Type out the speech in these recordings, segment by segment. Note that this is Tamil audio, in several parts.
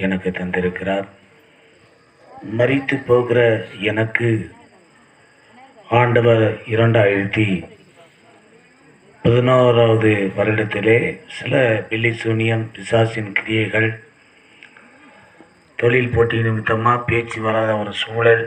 எனக்கு தந்திருக்கிறார். மரித்து போகிற எனக்கு ஆண்டவர் 2011 வருடத்திலே சில பில்லி சூனியம் பிசாசின் கிரியைகள், தொழில் போட்டி நிமித்தமாக பேச்சு வராத ஒரு சூழல்,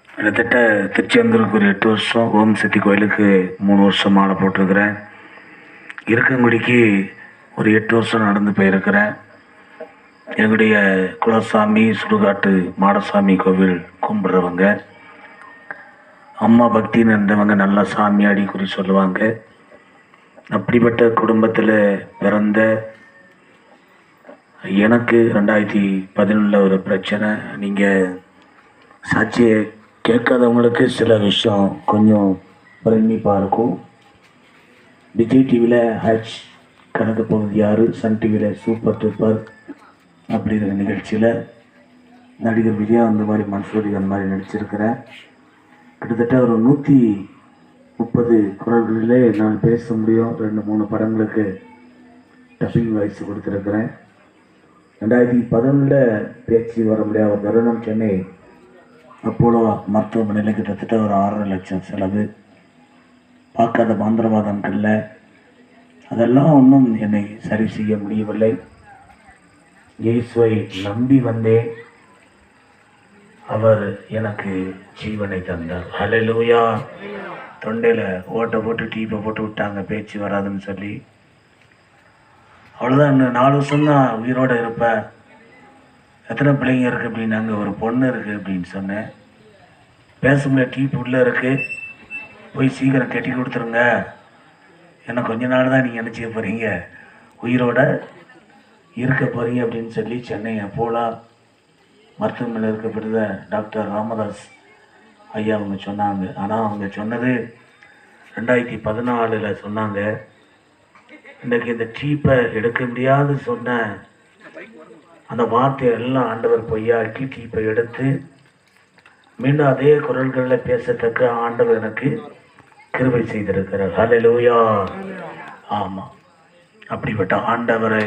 கிட்டத்தட்ட திருச்செந்தூருக்கு ஒரு 8 வருஷம், ஓம் சக்தி கோயிலுக்கு 3 வருஷம் மாலை போட்டிருக்கிறேன். இருக்கங்குடிக்கு ஒரு 8 வருஷம் நடந்து போயிருக்கிறேன். எங்களுடைய குலசாமி சுடுகாட்டு மாடசாமி கோவில் கும்பிட்றவங்க, அம்மா பக்தின்னு இருந்தவங்க நல்லா சாமியாடி குறி சொல்லுவாங்க. அப்படிப்பட்ட குடும்பத்தில் பிறந்த எனக்கு 2011 ஒரு பிரச்சனை. நீங்கள் சாட்சியை கேட்காதவங்களுக்கு சில விஷயம் கொஞ்சம் பிரமிப்பாக இருக்கும். விஜய் டிவியில் ஹச் கணக்கு பகுதி 6, சன் டிவியில் சூப்பர் டூப்பர் அப்படிங்கிற நிகழ்ச்சியில் நடிகர் விஜயா அந்த மாதிரி மன்சூரி அந்த மாதிரி நடிச்சிருக்கிறேன். கிட்டத்தட்ட ஒரு 130 குரல்களிலே நான் பேச முடியும். 2-3 படங்களுக்கு டப்பிங் வாய்ஸ் கொடுத்துருக்கிறேன். 2011 பேச்சு வர முடியாத ஒரு தருணம். சென்னை அப்போலோ மருத்துவமனையில் கிட்டத்தட்ட ஒரு 6.5 லட்சம் செலவு. பார்க்காத மந்திரவாதங்கள்ல அதெல்லாம் ஒன்றும் என்னை சரி செய்ய முடியவில்லை. இயேசுவை நம்பி வந்தேன். அவர் எனக்கு ஜீவனை தந்தார். ஹல்லேலூயா. தொண்டையில் ஓட்டை போட்டு டீப்பை போட்டு விட்டாங்க, பேச்சு வராதுன்னு சொல்லி. அவ்வளோதான், இன்னும் 4 வருஷம்தான் உயிரோடு இருப்பேன். எத்தனை பிள்ளைங்க இருக்குது அப்படின்னாங்க. ஒரு பொண்ணு இருக்குது அப்படின்னு சொன்னேன். பேச முடியாது, டீப் உள்ளே இருக்குது, போய் சீக்கிரம் கட்டி கொடுத்துருங்க, ஏன்னா கொஞ்ச நாள் தான் நீங்கள் நினச்சிக்க போகிறீங்க, உயிரோட இருக்க போகிறீங்க அப்படின்னு சொல்லி சென்னை அப்போலோ மருத்துவமனையில் இருக்கப்படுத டாக்டர் ராமதாஸ் ஐயா அவங்க சொன்னாங்க. ஆனால் அவங்க சொன்னது 2014 சொன்னாங்க. இன்றைக்கு இந்த டீப்பை எடுக்க முடியாது சொன்ன அந்த வார்த்தையை எல்லாம் ஆண்டவர் பொய்யாக்கி டீப்பை எடுத்து மீண்டும் அதே குரல்களில் பேசத்தக்க ஆண்டவர் எனக்கு கிருபை செய்திருக்கிறார். ஹல்லேலூயா. ஆமாம், அப்படிப்பட்ட ஆண்டவரை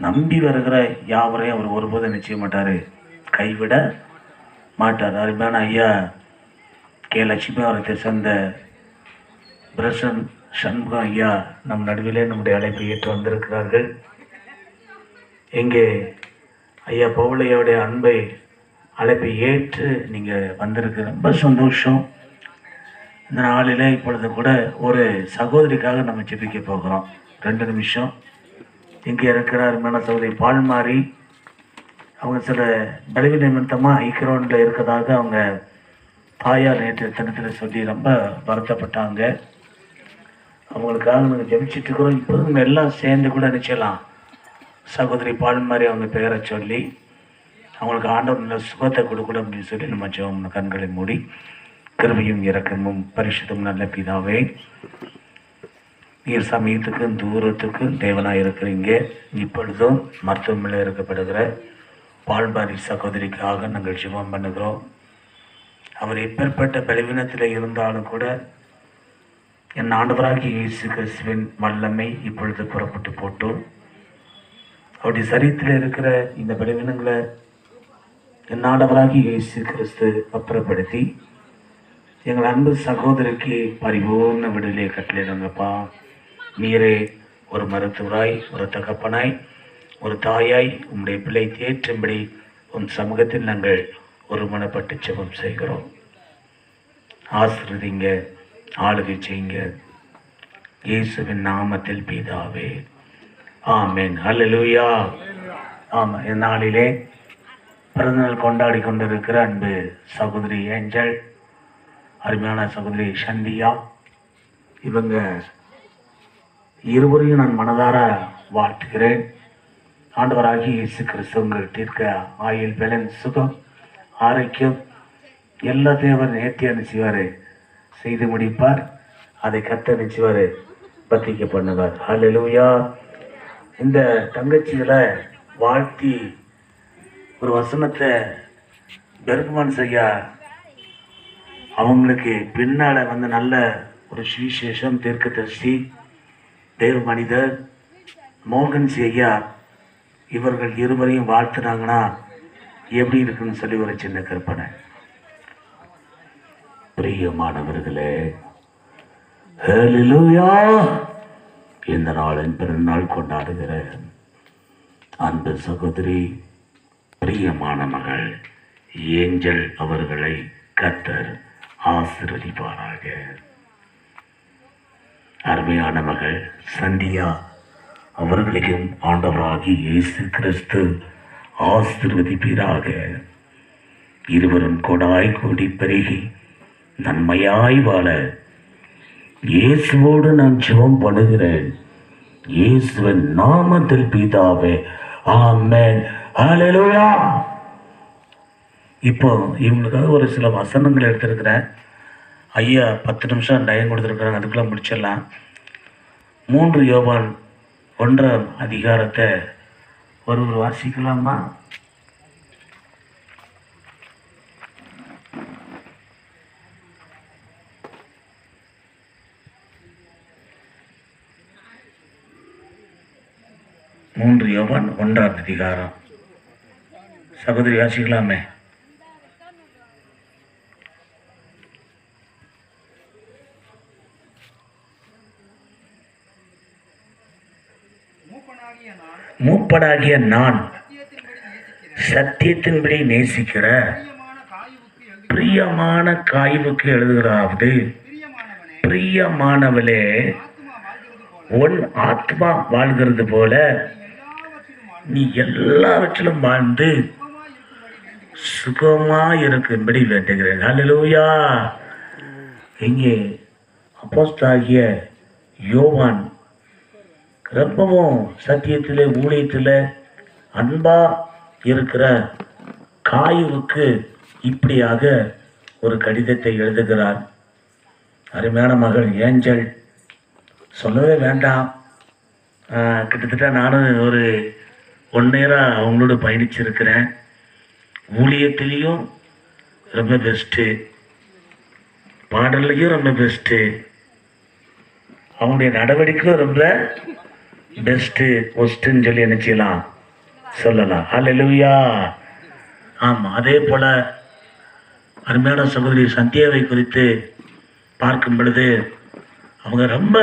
நம்பி வருகிற யாவரையும் அவர் ஒருபோதும் நிச்சய மாட்டார், கைவிட மாட்டார். அருமையான ஐயா கே லட்சுமி அவரத்தை சேர்ந்த பிரசன் சண்முகம் ஐயா நம் நடுவிலே நம்முடைய அழைப்பை ஏற்று வந்திருக்கிறார்கள். இங்கே ஐயா பவுலையோடைய அன்பை அழைப்பை ஏற்று நீங்கள் வந்திருக்கு, ரொம்ப சந்தோஷம். இந்த நாளில் இப்பொழுது கூட ஒரு சகோதரிக்காக நம்ம ஜெபிக்க போகிறோம். 2 நிமிஷம். இங்கே இருக்கிறார் மேன சகோதரி பால்மாரி. அவங்க சில பலவீன நிமித்தமாக ஐக்கிரோனில் இருக்கிறதாக அவங்க தாயார் நேற்று தினத்தில் சொல்லி ரொம்ப வருத்தப்பட்டாங்க. அவங்களுக்காக நாங்கள் ஜெபிச்சுட்டு இருக்கிறோம். இப்போது எல்லாம் சேர்ந்து கூட நிச்சயலாம் சகோதரி பால்மாரி அவங்க பெயரை சொல்லி அவங்களுக்கு ஆண்டவர் நல்ல சுகத்தை கொடுக்கணும் அப்படின்னு சொல்லி நம்ம ஜெபம் கண்களை மூடி. கிருபையும் இரக்கமும் பரிசுத்தமும் நல்ல பிதாவே, நீர் சமயத்துக்கும் தூரத்துக்கும் தேவனாக இருக்கிறீங்க. இப்பொழுதும் மருத்துவமனையில் இருக்கப்படுகிற பால்பாரி சகோதரிக்காக நாங்கள் ஜெபம் பண்ணுகிறோம். அவர் எப்பேற்பட்ட பலவீனத்தில் இருந்தாலும் கூட என் ஆண்டவராகிய இயேசு கிறிஸ்துவின் வல்லமை இப்பொழுது புறப்பட்டு போட்டு அவருடைய சரீரத்தில் இருக்கிற இந்த பலவீனங்களை என் ஆண்டவராகிய இயேசு கிறிஸ்து அப்புறப்படுத்தி எங்கள் அன்பு சகோதரிக்கு பரிபூர்ண விடுதலையை கட்டளையிடுங்கப்பா. நீரே ஒரு மருத்துவராய், ஒரு தகப்பனாய், ஒரு தாயாய் உம்முடைய பிள்ளை தேற்றும்படி உன் சமூகத்தில் நாங்கள் ஒருமனப்பட்டு ஜெபம் செய்கிறோம். ஆசீர்வதிங்க, ஆளுகை செய்யுங்க, இயேசுவின் நாமத்தில் பிதாவே, ஆமென். ஹல்லேலூயா. ஆமாம், இந்த நாளிலே பிறந்தநாள் கொண்டாடி கொண்டிருக்கிற அன்பு சகோதரி ஏஞ்சல், அருமையான சகோதரி சந்தியா, இவங்க இருவரையும் நான் மனதார வாழ்த்துகிறேன். ஆண்டவராகிய இயேசு கிறிஸ்து உங்கள் தீர்க்க ஆயுள், பலன், சுகம், ஆரோக்கியம் எல்லா தேவர் நேர்த்தியாக நினைச்சுவார், செய்து முடிப்பார். அதை கத்த நினைச்சுவார், பத்திக்க பண்ணுவார். ஹல்லேலூயா. இந்த தங்கச்சிகளை வாழ்த்தி ஒரு வசனத்தை பெருமான் செய்யா அவங்களுக்கு பின்னால் நல்ல ஒரு சுவிசேஷம் தீர்க்கதரிசி தேவ மனிதர் மோகன் ஐயா இவர்கள் இருவரையும் வாழ்த்துனாங்கன்னா எப்படி இருக்குன்னு சொல்லி ஒரு சின்ன கற்பனை. பிரியமானவர்களே, ஹல்லேலூயா! இந்த நாளின் பிறந்தநாள் கொண்டாடுகிற அன்பு சகோதரி, பிரியமான மகள் ஏஞ்சல் அவர்களை கர்த்தர் ஆசீர்வதிப்பாராக. அருமையான மகள் சந்தியா அவர்களையும் ஆண்டவராகி இயேசு கிறிஸ்து ஆசீர்வதிப்பீராக. இருவரும் கொடாய் கூடி பெருகி நன்மையாய் வாழ இயேசுவோடு நான் ஜெபம் பண்ணுகிறேன். இயேசுவின் நாமத்தில் பிதாவே, ஆமென். ஹல்லேலூயா! இப்போ இவங்களுக்காக ஒரு சில வசனங்கள் எடுத்திருக்கிறேன். ஐயா 10 நிமிஷம் டைம் கொடுத்துருக்குறாங்க, அதுக்குள்ளே முடிச்சிடலாம். 3 யோவான் 1ஆம் அதிகாரத்தை ஒருவர் வாசிக்கலாமா? யோவான் 1ஆம் அதிகாரம். சகோதரி வாசிக்கலாமே? மூப்பனாகிய நான் சத்தியத்தின்படி நேசிக்கிற பிரியமான காய்வுக்கு எழுதுகிறாவது, பிரியமானவளே, உன் ஆத்மா வாழ்கிறது போல நீ எல்லாவற்றிலும் வாழ்ந்து சுகமாய் இருக்கும்படி வேண்டுகிறேன். ஹல்லேலூயா! இங்கே அப்போஸ்தலனாகிய யோவான் ரொம்பவும் சத்தியத்தில் ஊழியத்தில் அன்பா இருக்கிற காயுவுக்கு இப்படியாக ஒரு கடிதத்தை எழுதுகிறார். அருமையான மகள் ஏஞ்சல், சொல்லவே வேண்டாம். கிட்டத்தட்ட நானும் ஒரு 1 நேரம் அவங்களோட பயணிச்சிருக்கிறேன். ஊழியத்திலையும் ரொம்ப பெஸ்ட்டு, பாடல்லையும் ரொம்ப பெஸ்ட்டு, அவங்களுடைய நடவடிக்கையும் ரொம்ப பெஸ்ட்டு, ஒஸ்ட்டுன்னு சொல்லி என்ன செய்யலாம், சொல்லலாம். ஹல்லேலூயா! ஆமாம். அதே போல் அருமையான சகோதரி சந்தியாவை குறித்து பார்க்கும் பொழுது அவங்க ரொம்ப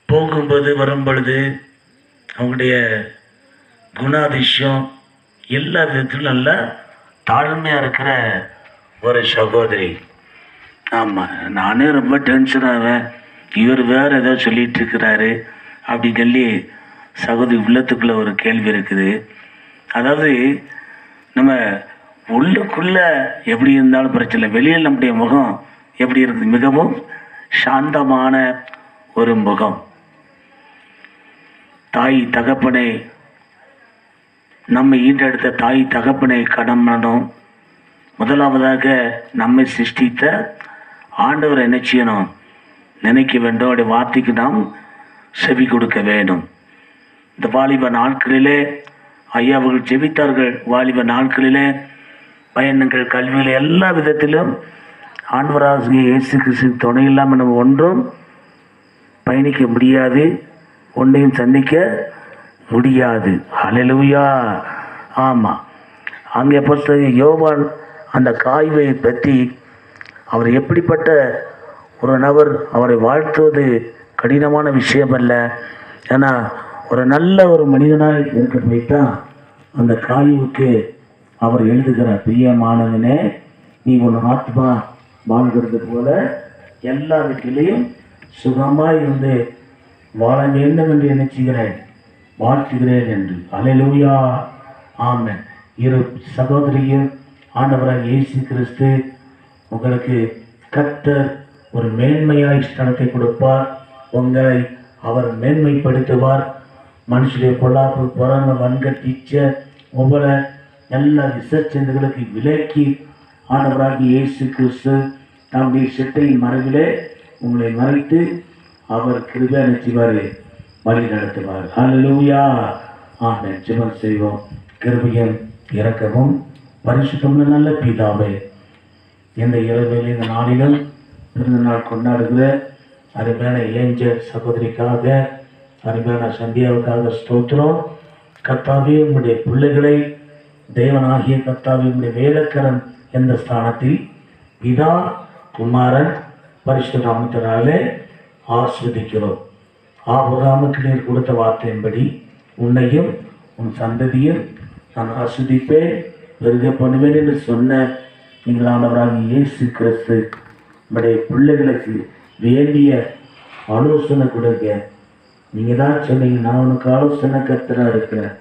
போகும்போது வரும் பொழுது அவங்களுடைய குணாதிசயம் எல்லா விதத்திலும் நல்லா தாழ்மையாக இருக்கிற ஒரு சகோதரி. ஆமாம், நானே ரொம்ப டென்ஷன் ஆவேன், இவர் வேறு ஏதோ சொல்லிகிட்டு இருக்கிறாரு அப்படின்னு சொல்லி சகோதரி உள்ளத்துக்குள்ளே ஒரு கேள்வி இருக்குது. அதாவது நம்ம உள்ளுக்குள்ளே எப்படி இருந்தாலும் பிரச்சனை, வெளியில் நம்முடைய முகம் எப்படி இருக்குது, மிகவும் சாந்தமான ஒரு முகம். தாய் தகப்பனை, நம்மை ஈண்டெடுத்த தாய் தகப்பனை கடன் பண்ணணும். முதலாவதாக நம்மை சிருஷ்டித்த ஆண்டவரை என்ன செய்யணும், நினைக்க வேண்டும். அவருடைய வார்த்தைக்கு நாம் செவி கொடுக்க வேண்டும். இந்த வாலிப நாட்களிலே ஐயா அவர்கள் ஜெபித்தார்கள். வாலிப நாட்களிலே பயணங்கள், கல்வியில், எல்லா விதத்திலும் ஆண்டவராகிய இயேசு கிறிஸ்து துணை இல்லாமல் நம்ம ஒன்றும் பயணிக்க முடியாது, ஒன்றையும் சந்திக்க முடியாது. ஹல்லேலூயா! ஆமாம். அங்கே பொறுத்த யோவான் அந்த காய்வை பற்றி அவர் எப்படிப்பட்ட ஒரு நபர், அவரை வாழ்த்துவது கடினமான விஷயம் அல்ல. ஏன்னா ஒரு நல்ல ஒரு மனிதனாக இருக்க போய்தான் அந்த காய்வுக்கு அவர் எழுதுகிறார். பிரியமானவனே, நீ உன் ஆத்மா வாழ்கிறது போல எல்லா வீட்டிலையும் சுகமாக இருந்து வாழ வேண்டும் என்று நினைச்சுகிறேன், வாழ்த்துகிறேன் என்று. ஹல்லேலூயா! ஆமென். இரு சகோதரியும் ஆண்டவராக இயேசு கிறிஸ்து உங்களுக்கு கர்த்தர் ஒரு மேன்மையாய் ஸ்தானத்தை கொடுப்பார். உங்களை அவர் மேன்மைப்படுத்துவார். மனுஷனுடைய பொல்லாப்பு, பொறாமை, வன்கட்டீச்ச ஒவ்வொரு எல்லா விசச்சந்துகளுக்கு விலக்கி ஆண்டவராகி இயேசு கிறிஸ்து தம்முடைய சிட்டையின் மறைவிலே உங்களை மறைத்து அவர் கிருபை நினைச்சுவார், வழி நடத்துவார். ஹல்லேலூயா! ஆமென். ஜெபம் செய்வோம். கிருபையும் இரக்கமும் பரிசுத்தமுள்ள நல்ல பிதாவே, இந்த இரவில் இந்த நாளிலும் பிறந்த நாள் கொண்டாடுகிற அருமையான ஏஞ்சல் சகோதரிக்காக அருமையான சந்தியாவுக்காக ஸ்தோத்திரம். கர்த்தாவே உம்முடைய பிள்ளைகளை தேவனாகிய கர்த்தாவே உம்முடைய வேலைக்கரன் என்ற ஸ்தானத்தில் பிதா குமாரன் பரிசுத்த நாமத்தினாலே ஆஸ்வதிக்கிறோம். ஆபிரகாமுக்கு நீர் கொடுத்த வார்த்தையின்படி உன்னையும் உன் சந்ததியும் நான் ஆஸ்வதிப்பேன், பெருக பண்ணுவேன் என்று சொன்ன நீங்களானவராக இயேசு கிறிஸ்து நம்முடைய பிள்ளைகளுக்கு வேண்டிய ஆலோசனை கொடுங்க. நீங்கள் தான் சொன்னீங்க, நான் உனக்கு ஆலோசனை கர்த்தராக இருக்கிறேன்,